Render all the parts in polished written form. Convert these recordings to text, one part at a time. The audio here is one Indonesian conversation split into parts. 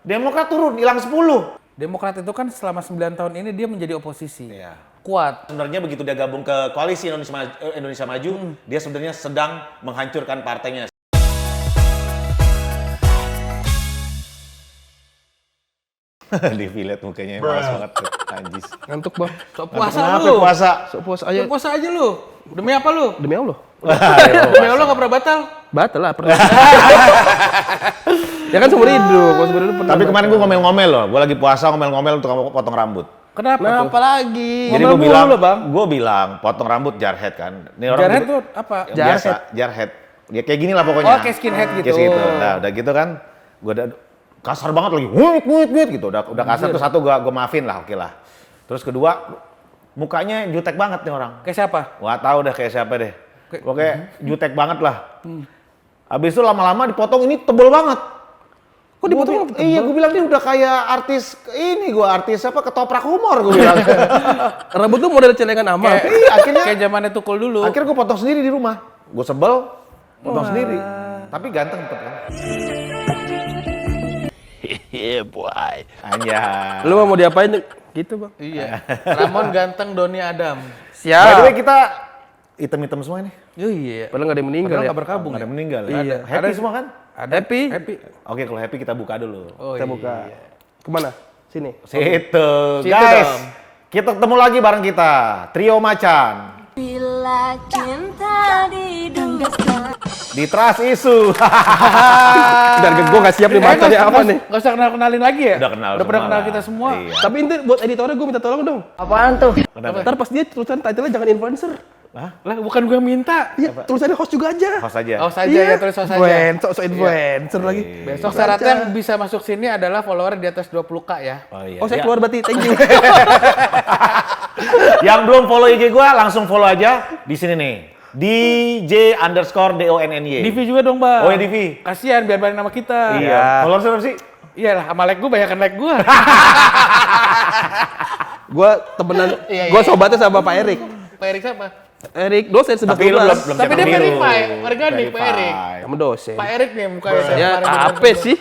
Demokrat turun, hilang 10. Demokrat itu kan selama 9 tahun ini dia menjadi oposisi. Iya. Kuat. Sebenarnya begitu dia gabung ke koalisi Indonesia Maju, dia sebenarnya sedang menghancurkan partainya. Dilihat mukanya malas banget tuh, anjis. Ngantuk bang. Sok puasa Kenapa lu. puasa? Sok puasa aja. Sok puasa aja lu. Demi apa lu? Demi Allah. Demi Allah nggak pernah batal. Batal lah pernah. Ya kan seumur hidup. Tapi kemarin gue ngomel-ngomel loh, gue lagi puasa ngomel-ngomel untuk potong rambut. Kenapa tuh? Kenapa lagi? Jadi Ngomel mulu, Bang. gue bilang potong rambut jarhead kan. Ini orang Jarhead tuh apa? yang biasa, jarhead. Ya kayak gini lah pokoknya. Oh, kayak skinhead gitu. Kayak gitu. Nah, udah gitu kan, gue udah kasar banget lagi, wut gitu. Udah kasar tuh satu gue maafin lah, oke lah. Terus kedua, mukanya jutek banget nih orang. Kayak siapa? Wah tahu deh kayak siapa deh. Pokoknya jutek banget lah. Habis itu lama-lama dipotong ini tebel banget. Kok dipotong? Iya, gue bilang dia udah kayak artis ini, artis apa ketoprak humor gue bilang. Rambut tuh model celengan amal. Iya, akhirnya Kayak zamannya Tukul dulu. akhirnya gue potong sendiri di rumah. Gue sebel, potong sendiri. Tapi ganteng tetep kan. Yeah, boy. Anjay. Lu mau diapain gitu bang? Iya. Ramon ganteng, Doni Adam. By the way kita hitam-hitam semua ini. Oh iya. Padahal nggak ada yang meninggal Padahal ya. nggak berkabung Ada ya. yang meninggal. Iya. Happy semua kan? Happy. Happy. Oke, kalau happy kita buka dulu. Oh, Kita buka. Kemana? Sini. Situ, Situ guys. dong. Kita ketemu lagi bareng kita, Trio Macan. Bila cinta didenggaskan. Di Trust Issue. Dan gue nggak siap nih baca dia apa nih. Nggak usah kenalin lagi ya? Udah kenal Udah pernah semua kenal lah. kita semua. Iya. Tapi ini buat editornya gue minta tolong dong. Apaan tuh? Kenapa? Ntar pas dia tulisan title-nya jangan influencer. Hah? Lah bukan gue yang minta. Iya, tulisannya host juga aja. Host aja. Oh saja ya, tulis saja. Sok influencer lagi. Besok syaratnya yang bisa masuk sini adalah follower di atas 20k ya. Oh iya. Oh saya Ya. keluar berarti, thank you. Yang belum follow IG gua langsung follow aja di sini nih. DJ_DONNY. Divi juga dong, Bang. Oh ya Divi. Kasihan biar bareng nama kita. Iya. Follow siapa sih? Iyalah, sama like gue banyakan like gue. Gue temenan, Iya, gue iya. sobatnya sama Pak Erik. Pak Erik siapa? Erik dosen 11 Tapi lu belum Tapi dia siapa verify, dulu. organik Pak Erik. sama dosen. Pak Erik nih mukanya. saya Ya kemarin apa bener-bener. sih?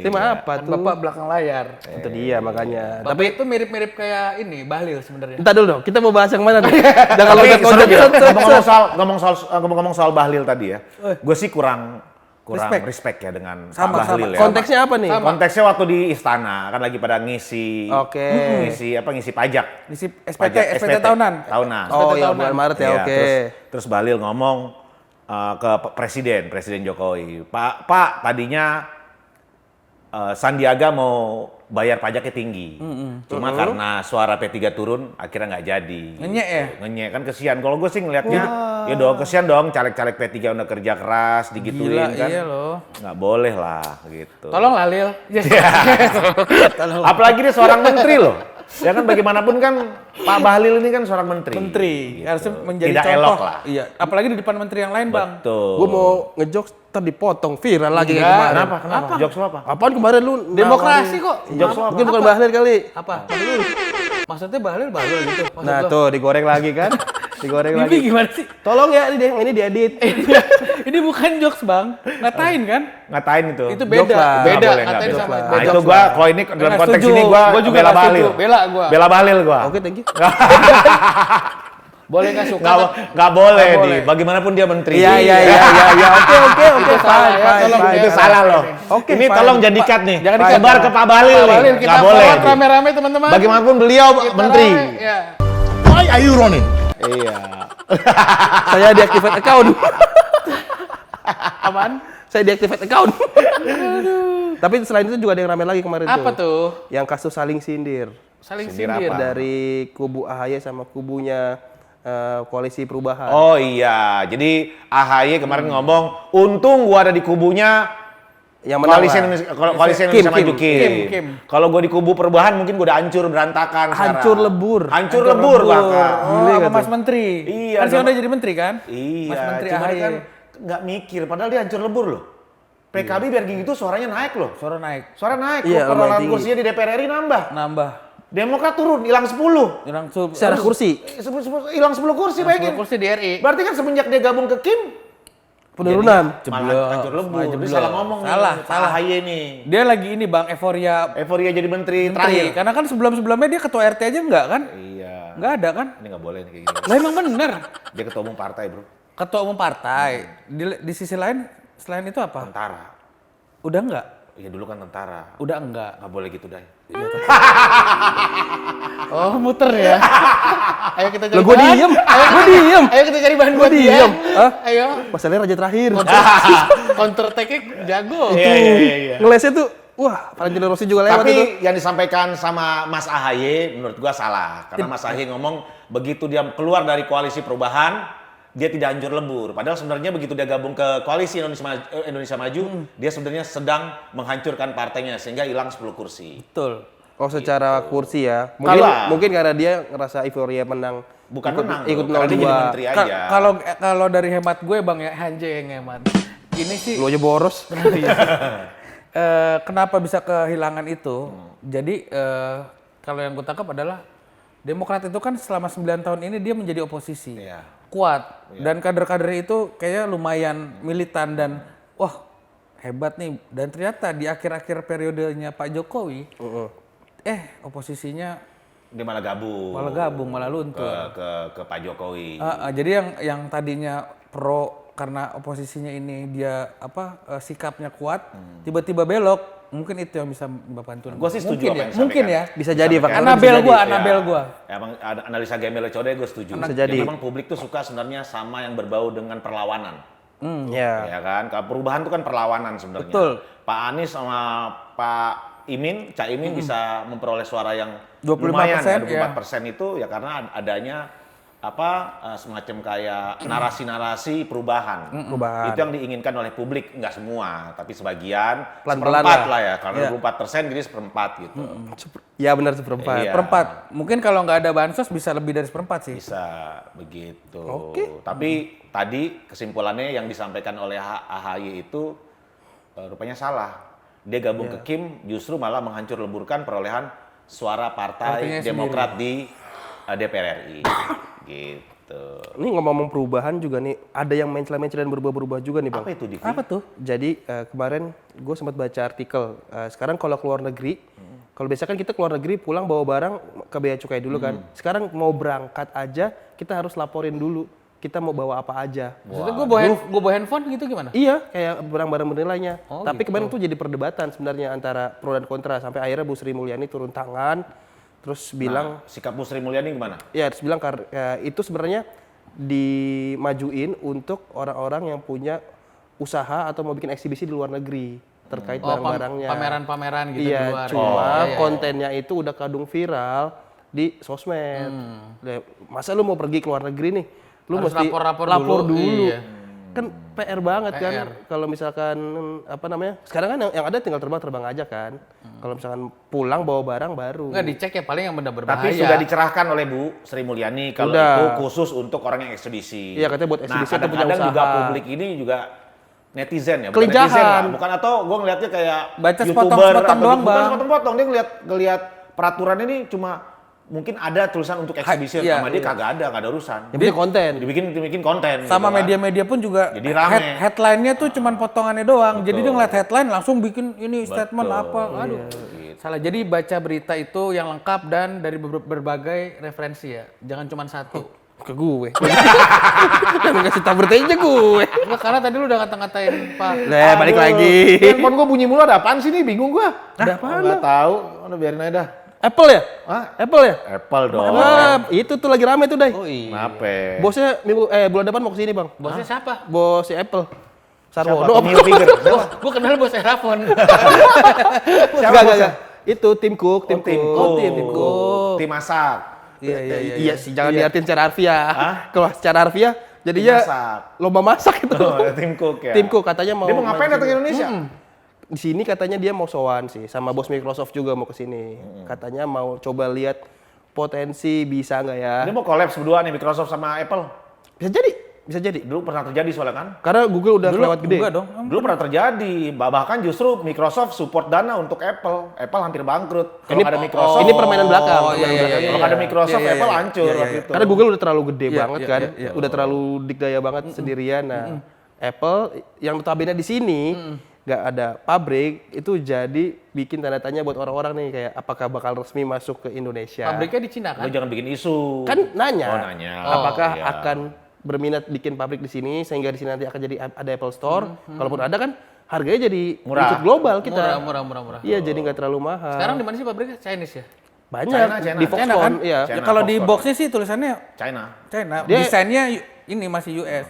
Tema apa tuh? Bapak belakang layar. Itu dia makanya. Tapi itu mirip-mirip kayak ini, Bahlil sebenarnya. Entar dulu dong, kita mau bahas yang mana nih? Jangan Tapi loncat-loncat. seru ya. set, set, set. Ngomong soal Bahlil tadi ya. Gue sih kurang respect ya dengan Sama, Pak Bahlil sama. ya. Konteksnya apa nih? Konteksnya waktu di istana kan lagi pada ngisi Oke. ngisi pajak. Di SPT, Pajak, SPT tahunan. Tahunan. Oh iya, tahunan. bulan Maret ya, Iya, oke. Terus Bahlil ngomong ke Presiden Jokowi, Pak tadinya Sandiaga mau bayar pajaknya tinggi, cuma karena suara P3 turun akhirnya nggak jadi. Ngenyek ya? Ngenyek kan kesian. Kalau gue sih ngelihatnya, ya dong kesian dong caleg-caleg P3 udah kerja keras digituin Gila, kan. iya loh. Nggak boleh lah gitu. Tolong lah Lil. Apalagi dia seorang menteri loh. Ya kan bagaimanapun kan Pak Bahlil ini kan seorang menteri. Menteri harusnya menjadi Tidak contoh. elok lah. Iya, apalagi di depan menteri yang lain, Bang. Betul. Gue mau ngejokes, ntar dipotong viral lagi kayak Enggak. kemarin. Kenapa? Jokes lu apa? Apaan kemarin lu? Demokrasi kok. Jokes lu apa? Mungkin bukan Bahlil kali. Apa? Maksudnya Bahlil gitu. Maksud Nah lo. tuh digoreng lagi kan? Digoreng Ini lagi. gimana sih? Tolong ya ini diedit. Ini bukan jokes, Bang. Ngatain kan? Ngatain itu. Itu Jokes beda. lah. Beda. Nggak boleh, Ngatain nggak sama boleh. beda Nah itu jokes gua lah. kalau ini dalam Nggak konteks setuju. ini gua juga bela nggak Bahlil. setuju. Bela gua. Bela Bahlil gua. Oke, thank you. Boleh nggak suka? Nggak boleh Nggak di. boleh. Bagaimanapun dia menteri. Iya. Oke. Itu salah ya, tolong Itu ya. salah loh. Oke, Ini fine. tolong jadi cut nih. Jangan di-cut. Sebar ke Pak Bahlil Pak nih. Bahlil, kita Nggak boleh. forward rame-rame teman-teman. Bagaimanapun beliau Kita menteri. rame, ya. Why are you running? Iya. Saya deactivate account. Apaan? Saya deactivate account. Tapi selain itu juga ada yang rame lagi kemarin tuh. Apa tuh? Yang kasus saling sindir. Saling Sindir sindir. apa? Dari kubu AHY sama kubunya koalisi perubahan. Oh iya. Jadi AHY kemarin ngomong, untung gua ada di kubunya Yang menang Koalisi lah. Indonesia, koalisi Indonesia Kim, Maju Kim. Kim. Kalau gue di kubu perubahan mungkin gue udah hancur berantakan Hancur sekarang. lebur. Hancur lebur bahkan. Oh, Gile sama nggak Mas tuh? Menteri. Iya, Kan sekarang dong. udah jadi menteri kan? Iya, Mas Menteri cuman AHY. kan nggak mikir, padahal dia hancur lebur loh. PKB biar gitu suaranya naik loh. Suara naik. Suara naik, Iya, perolehan lumayan tinggi. kursinya di DPR RI nambah. Nambah. Demokrat turun, hilang 10. Langsung Secara kursi. Hilang 10 kursi, bayangin. kursi di RI. Berarti kan semenjak dia gabung ke Kim, Penurunan. Malah hancur lebur. Dia salah ngomong Salah, nih. salah. AHY nih. Dia lagi ini Bang, euforia Euforia jadi menteri menteri. terakhir. Karena kan sebelum-sebelumnya dia ketua RT aja enggak kan? Iya. Enggak ada kan? Ini nggak boleh nih kayak gini. Lah emang bener. Dia ketua umum partai, bro. Ketua umum partai. Di sisi lain, selain itu apa? Tentara. Udah enggak? Iya dulu kan tentara. Udah enggak. Nggak boleh gitu, Day. Oh, muter ya. Ayo kita cari Lah gue bahan. diem, gue diem. Ayo kita cari bahan buat dia. diem. Hah? Ayo. Masalahnya raja terakhir. Counter attack-nya jago. Iya. Ngelesnya tuh, wah Valentino Rossi juga lewat itu. Tapi yang disampaikan sama Mas AHY menurut gua salah. Karena Mas AHY ngomong begitu dia keluar dari koalisi perubahan, dia tidak hancur lebur. Padahal sebenarnya begitu dia gabung ke koalisi Indonesia Maju, dia sebenarnya sedang menghancurkan partainya sehingga hilang 10 kursi. Betul. Oh secara kursi ya. Kalau- Mungkin karena dia ngerasa euforia menang. Bukan ikut, menang, ikut bro. Karena dia jadi 02. menteri aja. Kalau dari hemat gue Bang ya, Hanje yang hemat. Ini sih Lu aja boros. kenapa bisa kehilangan itu? Jadi kalau yang gue tangkap adalah Demokrat itu kan selama 9 tahun ini dia menjadi oposisi. Iya. Kuat. Dan kader-kader itu kayaknya lumayan militan dan wah hebat nih. Dan ternyata di akhir-akhir periodenya Pak Jokowi, oposisinya Dia malah gabung. malah luntur. ke Pak Jokowi. Jadi yang tadinya pro karena oposisinya ini dia sikapnya kuat, tiba-tiba belok. Mungkin itu yang bisa Bapak bantu. Gua sih setuju Mungkin apa ya, yang mungkin disampaikan. ya. Bisa jadi Pak. Anabel gua. Ya, emang ada analisa Gemelo Code gue setuju. Bisa jadi. Ya, memang publik tuh suka sebenarnya sama yang berbau dengan perlawanan. Ya. Ya kan, kalau perubahan itu kan perlawanan sebenarnya. Betul. Pak Anies sama Pak Cak Imin bisa memperoleh suara yang 25%, lumayan ya, ya. 24% itu ya karena adanya semacam kayak narasi-narasi perubahan. Perubahan. Itu yang diinginkan oleh publik, nggak semua, tapi sebagian Pelan-pelan seperempat lah. lah ya, karena Iya. 24% jadi seperempat gitu. Ya benar seperempat. Iya. Seperempat. Mungkin kalau nggak ada bansos bisa lebih dari seperempat sih. Bisa begitu. Oke. Tapi tadi kesimpulannya yang disampaikan oleh AHY itu rupanya salah. Dia gabung ke Kim justru malah menghancur leburkan perolehan suara Partainya Partai Demokrat di DPR RI. Gitu. Ini ngomong perubahan juga nih, ada yang mencela-mencela dan berubah-berubah juga nih Bang. Apa itu, Divi? Apa tuh? Jadi kemarin gue sempat baca artikel. Sekarang kalau keluar negeri, kalau biasa kan kita keluar negeri pulang bawa barang ke bea cukai dulu kan. Sekarang mau berangkat aja kita harus laporin dulu. Kita mau bawa apa aja. Maksudnya gue bawa handphone gitu gimana? Iya, kayak barang-barang bernilainya. Oh, Tapi gitu. kemarin tuh jadi perdebatan sebenarnya antara pro dan kontra. Sampai akhirnya Bu Sri Mulyani turun tangan, terus bilang, Sikap Bu Sri Mulyani gimana? ya terus bilang itu sebenarnya dimajuin untuk orang-orang yang punya usaha atau mau bikin eksibisi di luar negeri terkait barang-barangnya. Pameran-pameran gitu di Iya, luar. cuma Iya. kontennya itu udah kadung viral di sosmed. Masa lu mau pergi ke luar negeri nih, lu Harus mesti lapor lapor dulu. dulu. Iya. Kan PR banget kan PR. kalau misalkan sekarang kan yang ada tinggal terbang aja kan. Kalau misalkan pulang bawa barang baru. Nggak dicek ya paling yang benda berbahaya. Tapi sudah dicerahkan oleh Bu Sri Mulyani kalau Udah. itu khusus untuk orang yang ekspedisi. Iya, katanya buat ekspedisi Nah, atau punya kadang-kadang juga usaha. publik ini juga netizen ya, bukan Kelincahan. netizen lah. Bukan atau gue ngeliatnya kayak Baca YouTuber sepotong-sepotong atau doang, bukan Bang. sepotong-potong, dia ngeliat peraturan ini cuma mungkin ada tulisan untuk eksibisi Iya, sama dia kagak ada urusan. Yang penting konten. Dibikin konten. Sama gitu kan. media-media pun juga Jadi rame. headline-nya tuh cuman potongannya doang. Jadi dia ngeliat headline langsung bikin ini statement apa. Aduh. Salah. Jadi baca berita itu yang lengkap dan dari berbagai referensi ya. Jangan cuman satu. Ke gue. Yang ngasih tahu bertanya gue. Enggak, karena tadi lu udah ngata-ngatain Pak. Nah, balik Aduh, lagi. Handphone gue bunyi mulu, ada apaan sih nih? Bingung gue. Ada apaan Nggak tahu. Udah biarin aja dah. Apple ya? Hah? Apple ya? Apple dong. Itu tuh lagi rame tuh, Dai. Oh iya. Kenapa? Bosnya bulan depan mau kesini, Bang. Bosnya siapa? Bos si Apple. Siapa? Sarwono. Tommy Hilfiger. Siapa? Gua kenal bos Erafon. Enggak. Itu tim Cook, tim Tim Cook. Cook. Tim Cook. Tim masak. Iya sih, jangan diartin secara harfiah. Kalau secara harfiah Tim jadinya masak. lomba masak itu. Oh, tim Cook ya. Tim Cook katanya mau Dia mau ngapain datang ke Indonesia? Di sini katanya dia mau sowan sih, sama bos Microsoft juga mau ke sini. Katanya mau coba lihat potensi bisa nggak ya? Dia mau collab berdua nih Microsoft sama Apple. Bisa jadi. Dulu pernah terjadi soalnya kan? Karena Google udah kelewat gede. Enggak dong. Dulu pernah terjadi. Bahkan justru Microsoft support dana untuk Apple. Apple hampir bangkrut. Kalau nggak ada Microsoft. Ini permainan belakang. Oh, iya. Kalau nggak ada Microsoft, Apple hancur waktu itu. Karena Google udah terlalu gede Iya, banget iya, kan, iya. udah terlalu dikdaya banget sendirian. Nah, Apple yang notabene di sini nggak ada pabrik, itu jadi bikin tanda tanya buat orang-orang nih kayak apakah bakal resmi masuk ke Indonesia. Pabriknya di Cina kan? Lo jangan bikin isu. Kan nanya, Oh, nanya. apakah iya. akan berminat bikin pabrik di sini sehingga di sini nanti akan jadi ada Apple Store. Kalaupun ada kan harganya jadi Murah. ikut global kita. Murah. Iya, jadi nggak terlalu mahal. Sekarang di mana sih pabriknya? Chinese ya? banyak China. di China Foxconn, kan? iya. China, Ya, kalau di Foxconn. boxnya sih tulisannya China. China. Dia- Desainnya ini masih US.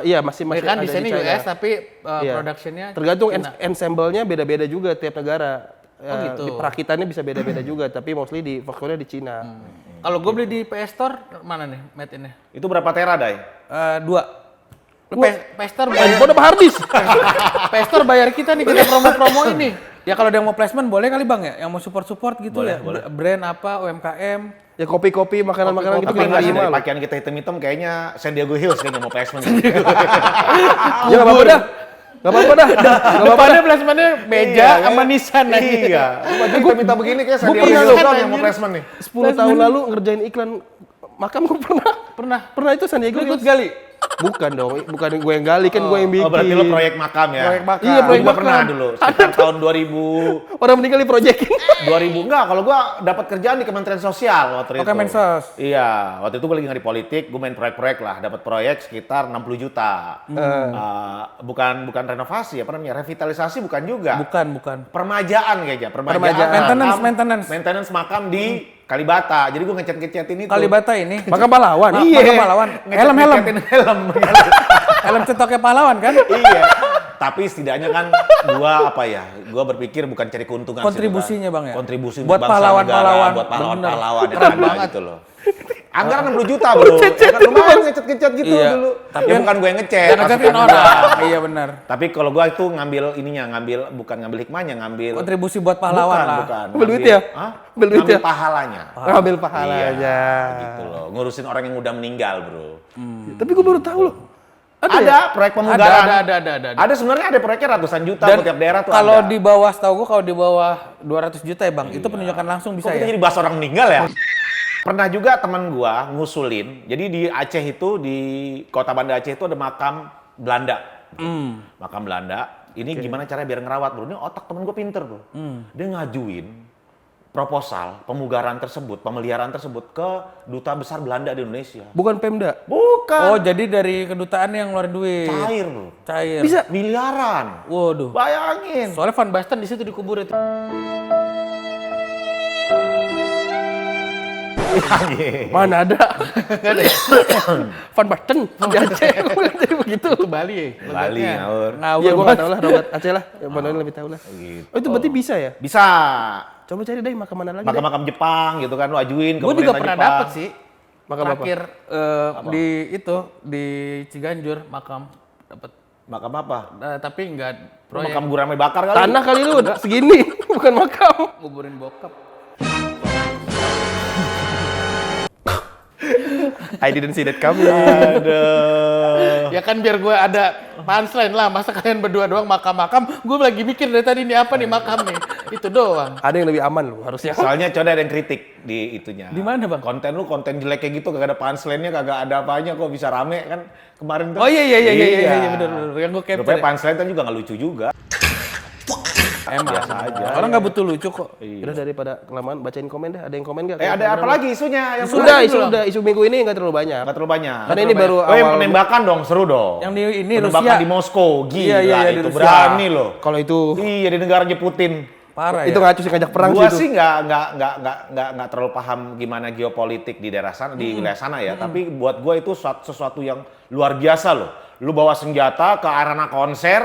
Iya masih Ya kan ada di desainnya China. US tapi Iya. productionnya Tergantung China. ensemble-nya beda-beda juga tiap negara. gitu. Di perakitannya bisa beda-beda juga, tapi mostly di Foxconn di Cina. Kalau gue beli di PS Store mana nih made in-nya? Itu berapa tera, Dai? 2. PS Store bayar, Handphone apa harddisk? PS Store bayar kita nih kita promo-promo ini. Ya kalau ada yang mau placement boleh kali Bang ya, yang mau support gitu ya. Brand apa, UMKM. Ya kopi-kopi, makanan-makanan gitu Tapi kita enggak sih, terima dari loh. pakaian kita hitam-hitam kayaknya San Diego Hills kayaknya mau placement. Ya nggak apa-apa dah. Nggak apa-apa dah. Nggak apa-apa dah. Depannya placementnya meja sama Nissan aja. Iya. Baju hitam-hitam begini kayak San Gua Diego pernah Hills loh, doang yang mau placement nih. 10 tahun lalu ngerjain iklan makam gue pernah. Pernah Itu San Diego ikut Hills. gali. Bukan dong, bukan gue yang gali, kan gue yang bikin. Oh, berarti lo proyek makam ya? Proyek makam. Iya, proyek Gua pernah makam. dulu, sekitar tahun 2000 Orang meninggal di proyekin. 2000 enggak, kalau gua dapat kerjaan di Kementerian Sosial waktu itu. Kemensos. Iya, waktu itu gua lagi nggak di politik, gua main proyek-proyek lah, dapat proyek sekitar 60 juta. Bukan renovasi, apa namanya? Revitalisasi bukan juga. Bukan. Permajaan kayaknya, Permajaan. Maintenance makam di Kalibata. Jadi gua ngecat-ngecatin itu. Kalibata ini. Makam pahlawan. Iya. Makam pahlawan. Helm. Helm. Helm cetoknya pahlawan kan? Iya. Tapi setidaknya kan gua apa ya? Gua berpikir bukan cari keuntungan sih, Kontribusinya, bukan. Bang, ya? Kontribusi Buat bangsa pahlawan-pahlawan. negara, buat Bener. pahlawan-pahlawan yang ada gitu loh. Anggaran 60 juta, Bro. Ya kan lumayan ngecat-ngecat gitu Iya. dulu. Tapi Ya bukan gue yang ngecat. Jangan ngecatin pasukan orang. gua. Iya benar. Tapi kalau gua itu ngambil ininya, bukan ngambil hikmahnya, ngambil Kontribusi buat pahlawan bukan, lah. Bukan. Ambil duit ya? Hah? Ambil duit Ngambil ya? pahalanya. Ngambil pahalanya. Iya, gitu loh. Ngurusin orang yang udah meninggal, Bro. Tapi gue baru tahu loh. Ada, ya? proyek pemugaran. Ada. Ada sebenarnya ada proyeknya ratusan juta buat tiap daerah tuh kalau ada. di bawah, setahu gua kalau di bawah 200 juta ya Bang, itu penunjukan langsung bisa Kok kita ya? jadi bahas orang meninggal ya? Pernah juga teman gua ngusulin, jadi di Aceh itu, di kota Banda Aceh itu ada makam Belanda. Makam Belanda, ini gimana caranya biar ngerawat, Bro? Ini otak temen gua pinter, Bro. Dia ngajuin proposal pemugaran tersebut, pemeliharaan tersebut ke Duta Besar Belanda di Indonesia. Bukan Pemda. Bukan. Oh, jadi dari kedutaan yang ngeluarin duit. Cair, Bro. Cair. Bisa. Miliaran. Waduh. Bayangin. Soalnya Van Basten di situ dikubur itu. Mana ada? Van Basten di Aceh. Jadi begitu. Itu Bali ya? Bali, ngawur. Ngawur. Iya, gue nggak tahu lah, Robert Aceh lah. Yang mana lebih tahu lah. Gitu. Oh, itu berarti bisa ya? Bisa. Coba cari deh makam mana lagi. deh. Makam-makam Jepang gitu kan, lu ajuin ke Gue juga pemerintah pernah Jepang. dapet sih. Makam apa? Terakhir di Ciganjur makam dapat. Makam apa? Tapi enggak Lu proyek makam gurame bakar kali. Tanah kali lu segini, bukan makam. nguburin bokap. I didn't see that coming. Aduh. Ya kan biar gue ada punchline lah, masa kalian berdua doang makam-makam, gue lagi mikir dari tadi ini apa nih makam nih, itu doang. Ada yang lebih aman lu harusnya. Soalnya coba ada yang kritik di itunya. Di mana, Bang? Konten lu konten jelek kayak gitu, kagak ada punchline-nya, kagak ada apanya, kok bisa rame kan kemarin tuh. Oh iya bener yang gue capture. Rupanya Ya. punchline kan juga nggak lucu juga. Emang Biasa aja. orang nggak butuh lucu kok. Udah daripada kelamaan bacain komen dah. Ada yang komen nggak? Ada apa lagi isunya? Yang Sudah, isu minggu ini nggak terlalu banyak. Nggak terlalu banyak. Karena ini baru Oh, yang awal. penembakan dong, seru dong. Yang di ini penembakan Rusia. di Moskow, gila Iya, di itu Rusia. berani loh. Kalau itu Iya, di negaranya Putin. Parah itu ya. ngacu sih ngajak perang Gua sih itu. sih nggak terlalu paham gimana geopolitik di daerah sana, di wilayah sana ya. Tapi buat gua itu sesuatu yang luar biasa loh. Lu bawa senjata ke arena konser,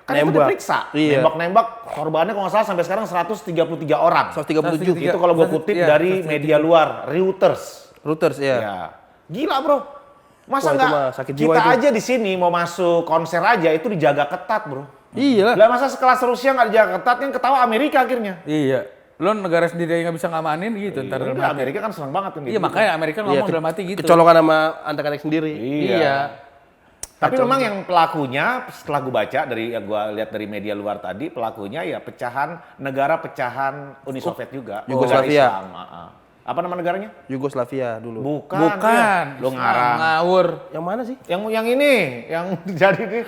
kan itu Nembak. diperiksa. Iya. Nembak-nembak, korbannya kalau nggak salah sampai sekarang 133 orang. 137 Itu kalau gua kutip Iya, dari media luar, Reuters. Reuters ya. Ya. Gila, Bro. Masa Wah, itu nggak mah sakit jiwa kita itu. aja di sini mau masuk konser aja itu dijaga ketat, Bro. Iya. Lah masa sekelas Rusia nggak dijaga ketat, yang ketawa Amerika akhirnya. Iya. Lo negara sendiri nggak bisa ngamanin gitu ntar dalam Enggak, hati. Amerika kan senang banget kan Iya makanya Amerika ngomong dalam hati gitu. Kecolongan sama anak-anak sendiri. Iya. Tapi memang yang pelakunya setelah gue baca dari yang gue lihat dari media luar tadi, pelakunya ya pecahan negara pecahan Uni Soviet juga. Yugoslavia. Negara Islam, Apa nama negaranya? Yugoslavia dulu. Bukan. Bukan. Dia. Lu ngarang. Ngawur. Yang mana sih? Yang ini, yang jadi nih.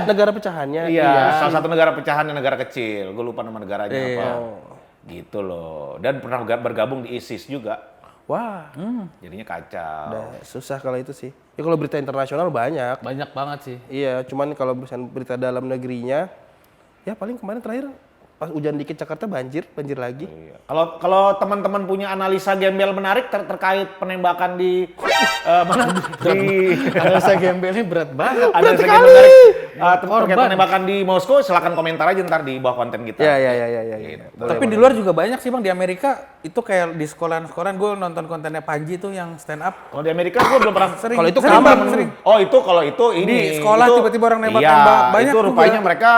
Negara pecahannya. Iya, salah satu negara pecahan negara kecil. Gue lupa nama negaranya Iya. apa. Gitu loh. Dan pernah bergabung di ISIS juga. Wah, Jadinya kacau. udah susah kalau itu sih. Ya kalau berita internasional banyak. Banyak banget sih. Iya, cuman kalau misalnya berita dalam negerinya, ya paling kemarin terakhir pas hujan dikit Jakarta banjir lagi. Iya. Kalau teman-teman punya analisa gembel menarik terkait penembakan di mana di Analisa gembelnya berat banget. analisa gembel menarik terkait penembakan di Moskow, silakan komentar aja ntar di bawah konten kita. Iya. Gitu. Tapi di luar juga banyak sih Bang, di Amerika itu kayak di sekolahan-sekolahan gue nonton kontennya Panji tuh yang stand up. Kalau di Amerika gue belum pernah. Sering. Kalau itu sering, kapan? Bang, sering. Oh itu kalau itu ini Di sekolah itu- tiba-tiba orang nembak-nembak. Iya, Banyak itu tuh rupanya gua. mereka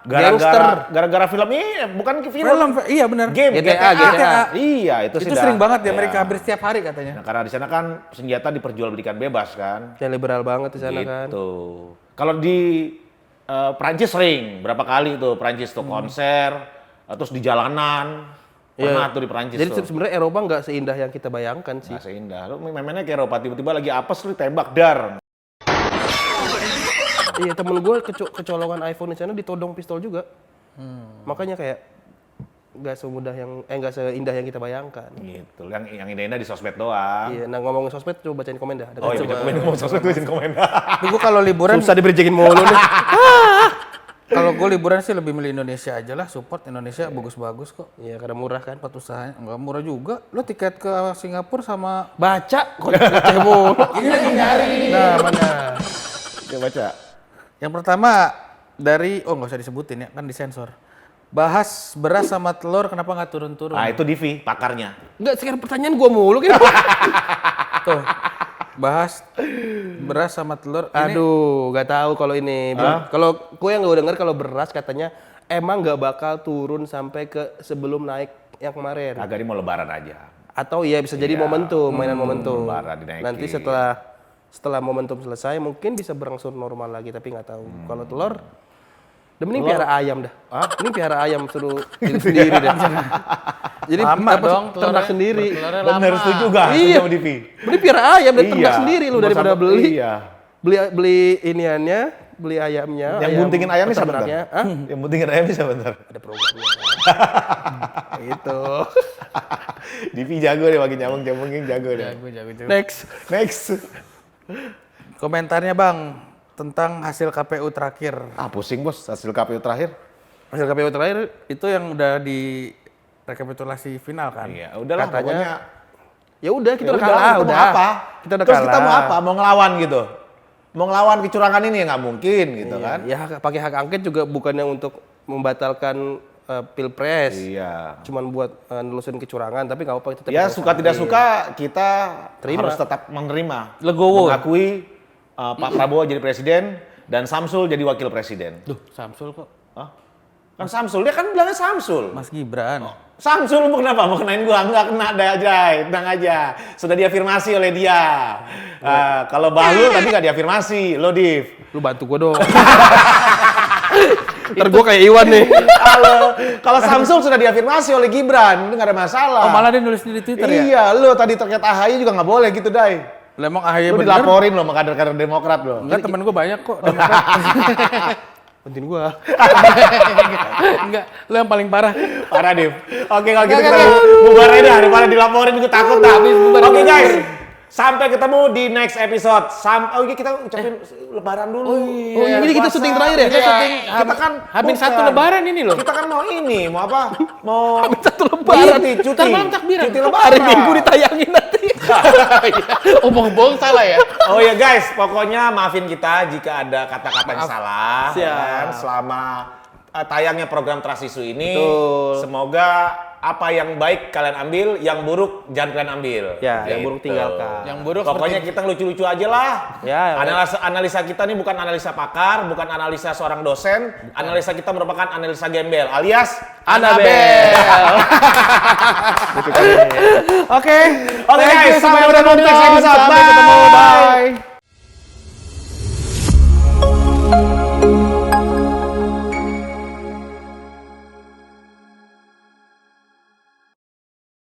gara-gara film ini bukan Film, iya benar. game GTA. Iya itu Itu sudah. sering banget di Amerika, Iya. hampir setiap hari katanya. Nah, karena di sana kan senjata diperjualbelikan bebas kan. Ya liberal banget di sana kan. Gitu. Kalau di Prancis sering berapa kali tuh Prancis tuh konser terus di jalanan. Pernah tuh di Prancis Jadi tuh. sebenarnya Eropa nggak seindah yang kita bayangkan sih. Nggak seindah. Lu mainnya ke Eropa tiba-tiba lagi apes lu tembak dar. Iya, temen gue kecolongan iPhone di sana ditodong pistol juga. Makanya kayak nggak semudah yang nggak seindah yang kita bayangkan. Gitu. Yang indah-indah di sosmed doang. Iya, nah ngomongin sosmed coba bacain komen dah. Oh iya, komen mau sosmed tulisin komen. Gue kalau liburan, Susah diberjekin mulu nih. kalau gue liburan sih lebih milih Indonesia aja lah, support Indonesia bagus-bagus kok. Iya, karena murah kan. Tempat usahanya nggak murah juga. Lo tiket ke Singapura sama Baca kok cebol. ini lagi nyari. Nah, mana? Coba baca. Yang pertama dari nggak usah disebutin ya, kan disensor. Bahas beras sama telur kenapa nggak turun-turun? Ah itu Divi pakarnya. Enggak, sekarang pertanyaan gua mulu kan. Tuh. Bahas beras sama telur. Ini Aduh, nggak tahu kalau ini. Kalau gue yang gue dengar kalau beras katanya emang nggak bakal turun sampai ke sebelum naik yang kemarin. Kagak ini mau lebaran aja. Atau iya bisa jadi momentum, mainan momentum. lebaran dinaikin. Nanti setelah momentum selesai mungkin bisa berangsur normal lagi, tapi nggak tahu. Kalau telur, mending piara ayam dah. Ini piara ayam suruh hidup sendiri dah. Jadi lama apa, dong ternak sendiri. Bertelurnya Bener lama. setuju gak? Iya. Sama Divi. Mending piara ayam dan ternak sendiri lu daripada beli. Iya. Beli iniannya, beli ayamnya. Yang buntingin ayamnya siapa ntar? peternaknya. Hah? Yang buntingin ayamnya siapa ntar? Ada programnya. Gitu. Divi jago deh, makin nyambung-nyambungin jago deh. Jago. Next. Komentarnya Bang tentang hasil KPU terakhir. Ah pusing bos, hasil KPU terakhir. Hasil KPU terakhir Itu yang udah di rekapitulasi final kan? Iya, udahlah Katanya, pokoknya. ya udah kita Ya udah kalah, kita udah. mau apa? Kita udah Terus kalah. kita mau apa? Mau ngelawan gitu. Mau ngelawan kecurangan ini ya nggak mungkin gitu kan. Ya pakai hak angket juga bukannya untuk membatalkan pilpres. Iya. Cuman buat nelusurin kecurangan, tapi nggak apa-apa itu. Ya suka tidak suka kita Terima. harus tetap menerima. Legowo. Mengakui Pak Prabowo jadi presiden dan Samsul jadi wakil presiden. Duh, Samsul kok. Hah? Kan Samsul, dia kan bilangnya Samsul. Mas Gibran. Samsul lu kenapa? Mau kenain gua? Enggak kena aja, tenang aja. Sudah diafirmasi oleh dia. Kalau Bahlul tadi nggak diafirmasi, lo Div. Lu bantu gua dong. Ntar gua kayak Iwan nih. Kalau Samsul sudah diafirmasi oleh Gibran, itu nggak ada masalah. Oh, malah dia nulis di Twitter ya? Iya, lo tadi terkait AHY juga nggak boleh gitu, Dai. Lah emang AHY Lu bener? dilaporin lo sama kader-kader Demokrat lo. Enggak, temen gue banyak kok. Demokrat. Bantuin gua. Enggak, lu yang paling parah. Parah, Div. Oke, kalau gitu kita bubar aja dah, daripada dilaporin gue takut dah. Oke, guys. Sampai ketemu di next episode. Oh iya, kita ucapin lebaran dulu. Oh, ini kita syuting terakhir ya? Kita syuting. Kita kan Habis bukan. satu lebaran ini loh. Kita kan mau ini, mau apa? Mau Satu lebaran. cuti. Ntar malam takbiran. Cuti Hari lebaran. Minggu ditayangin nanti. Omong-omong salah ya? Oh ya guys, pokoknya maafin kita jika ada kata-kata yang salah. Siap. ya kan? Selama tayangnya program Trust Issue ini, Betul. semoga apa yang baik kalian ambil, yang buruk jangan kalian ambil. Ya, yang buruk tinggalkan. Yang buruk Pokoknya kita lucu-lucu aja lah. Ya, analisa kita ini bukan analisa pakar, bukan analisa seorang dosen. Analisa kita merupakan analisa gembel, alias Anabel. Oke. Oke Thank you, guys, sampai udah ketemu di next nonton. episode. Sampai ketemu. Bye.